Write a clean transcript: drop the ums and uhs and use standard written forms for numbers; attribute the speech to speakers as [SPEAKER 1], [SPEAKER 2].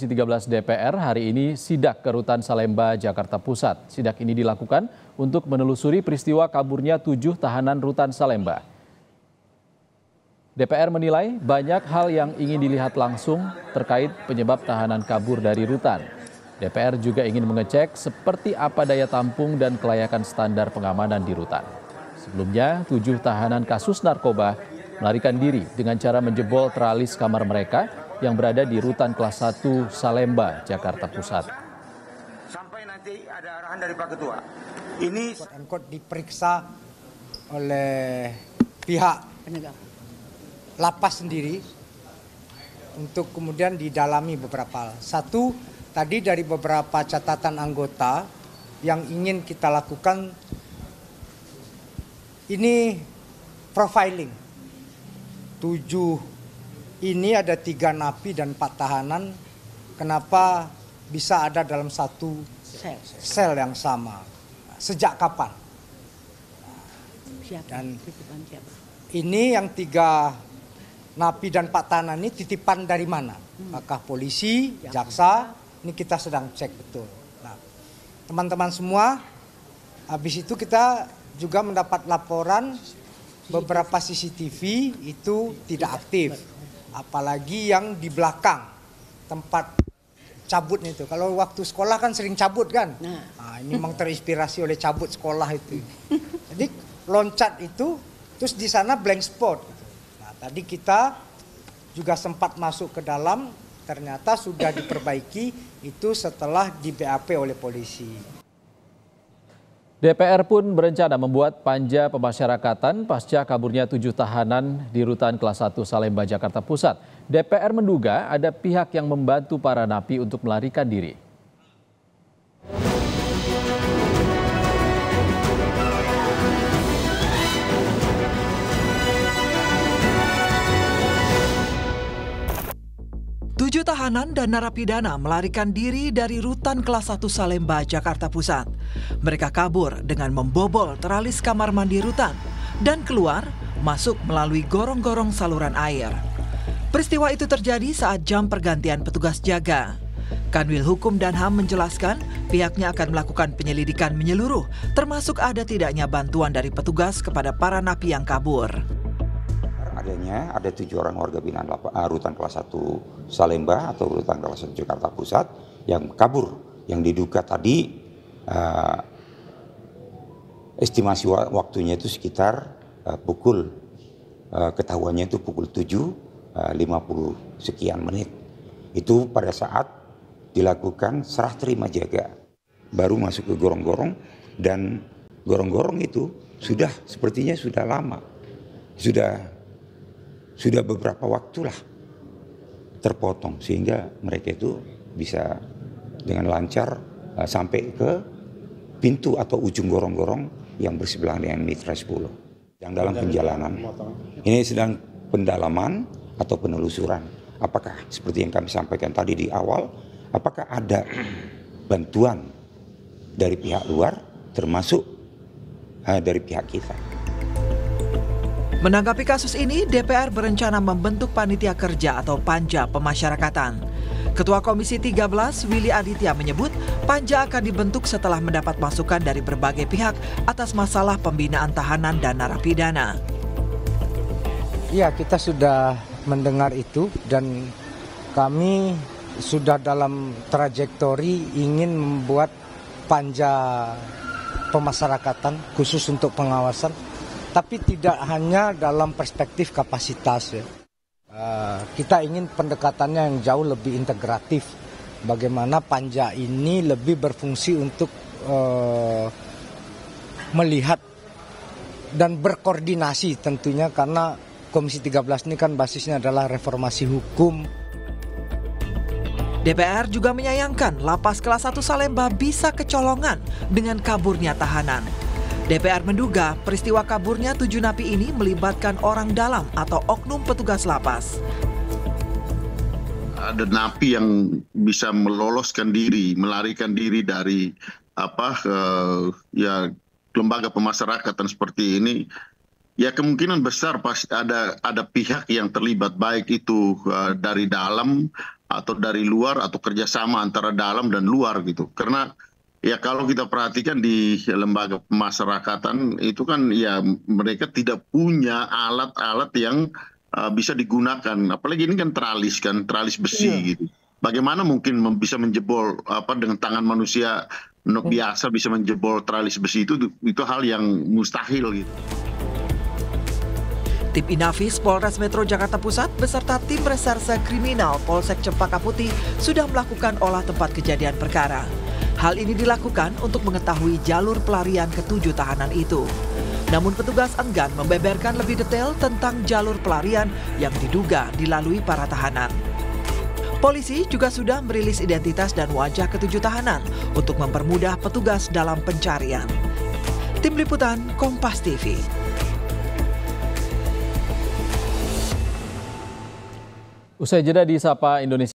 [SPEAKER 1] Komisi 13 DPR hari ini sidak ke Rutan Salemba, Jakarta Pusat. Sidak ini dilakukan untuk menelusuri peristiwa kaburnya 7 tahanan Rutan Salemba. DPR menilai banyak hal yang ingin dilihat langsung terkait penyebab tahanan kabur dari rutan. DPR juga ingin mengecek seperti apa daya tampung dan kelayakan standar pengamanan di rutan. Sebelumnya, 7 tahanan kasus narkoba melarikan diri dengan cara menjebol teralis kamar mereka yang berada di Rutan Kelas 1 Salemba, Jakarta Pusat.
[SPEAKER 2] Sampai nanti ada arahan dari Pak Ketua. Ini
[SPEAKER 3] diperiksa oleh pihak lapas sendiri untuk kemudian didalami beberapa hal. Satu, tadi dari beberapa catatan anggota yang ingin kita lakukan ini profiling. 7 ini ada 3 napi dan 4 tahanan. Kenapa bisa ada dalam satu sel yang sama? Sejak kapan? Dan ini yang 3 napi dan 4 tahanan ini titipan dari mana? Apakah polisi, jaksa? Ini kita sedang cek betul. Nah, teman-teman semua, habis itu kita juga mendapat laporan beberapa CCTV itu tidak aktif. Apalagi yang di belakang tempat cabutnya itu. Kalau waktu sekolah kan sering cabut kan. Nah, ini memang terinspirasi oleh cabut sekolah itu. Jadi loncat itu, terus di sana blank spot. Nah, tadi kita juga sempat masuk ke dalam, ternyata sudah diperbaiki itu setelah di BAP oleh polisi.
[SPEAKER 1] DPR pun berencana membuat panja pemasyarakatan pasca kaburnya 7 tahanan di Rutan Kelas 1 Salemba, Jakarta Pusat. DPR menduga ada pihak yang membantu para napi untuk melarikan diri.
[SPEAKER 4] Tujuh tahanan dan narapidana melarikan diri dari Rutan Kelas 1 Salemba, Jakarta Pusat. Mereka kabur dengan membobol teralis kamar mandi rutan dan keluar masuk melalui gorong-gorong saluran air. Peristiwa itu terjadi saat jam pergantian petugas jaga. Kanwil Hukum dan HAM menjelaskan pihaknya akan melakukan penyelidikan menyeluruh, termasuk ada tidaknya bantuan dari petugas kepada para napi yang kabur.
[SPEAKER 2] Ada 7 orang warga binaan Rutan Kelas 1 Salemba atau Rutan Kelas 1 Jakarta Pusat yang kabur, yang diduga tadi estimasi waktunya itu sekitar pukul ketahuannya itu pukul 7.50 sekian menit. Itu pada saat dilakukan serah terima jaga, baru masuk ke gorong-gorong, dan gorong-gorong itu sepertinya sudah lama, sudah beberapa waktu lah terpotong, sehingga mereka itu bisa dengan lancar sampai ke pintu atau ujung gorong-gorong yang bersebelahan dengan Mitra 10. Yang dalam perjalanan ini sedang pendalaman atau penelusuran. Apakah seperti yang kami sampaikan tadi di awal, apakah ada bantuan dari pihak luar termasuk dari pihak kita.
[SPEAKER 4] Menanggapi kasus ini, DPR berencana membentuk panitia kerja atau panja pemasyarakatan. Ketua Komisi 13, Willy Aditya menyebut panja akan dibentuk setelah mendapat masukan dari berbagai pihak atas masalah pembinaan tahanan dan narapidana.
[SPEAKER 3] Iya, kita sudah mendengar itu dan kami sudah dalam trajektori ingin membuat panja pemasyarakatan khusus untuk pengawasan. Tapi tidak hanya dalam perspektif kapasitas ya. Kita ingin pendekatannya yang jauh lebih integratif. Bagaimana panja ini lebih berfungsi untuk melihat dan berkoordinasi tentunya, karena Komisi 13 ini kan basisnya adalah reformasi hukum.
[SPEAKER 4] DPR juga menyayangkan Lapas Kelas 1 Salemba bisa kecolongan dengan kaburnya tahanan. DPR menduga peristiwa kaburnya 7 napi ini melibatkan orang dalam atau oknum petugas lapas.
[SPEAKER 5] Ada napi yang bisa meloloskan diri, melarikan diri dari lembaga pemasyarakatan seperti ini. Ya kemungkinan besar pasti ada pihak yang terlibat, baik itu dari dalam atau dari luar atau kerjasama antara dalam dan luar gitu. Karena ya kalau kita perhatikan di lembaga pemasyarakatan itu kan ya mereka tidak punya alat-alat yang bisa digunakan. Apalagi ini kan teralis besi gitu. Bagaimana mungkin bisa menjebol dengan tangan manusia biasa bisa menjebol teralis besi itu hal yang mustahil gitu.
[SPEAKER 4] Tim Inafis Polres Metro Jakarta Pusat beserta tim reserse kriminal Polsek Cempaka Putih sudah melakukan olah tempat kejadian perkara. Hal ini dilakukan untuk mengetahui jalur pelarian ke-7 tahanan itu. Namun petugas enggan membeberkan lebih detail tentang jalur pelarian yang diduga dilalui para tahanan. Polisi juga sudah merilis identitas dan wajah ke-7 tahanan untuk mempermudah petugas dalam pencarian. Tim Liputan Kompas TV.
[SPEAKER 1] Usai jeda di Sapa Indonesia.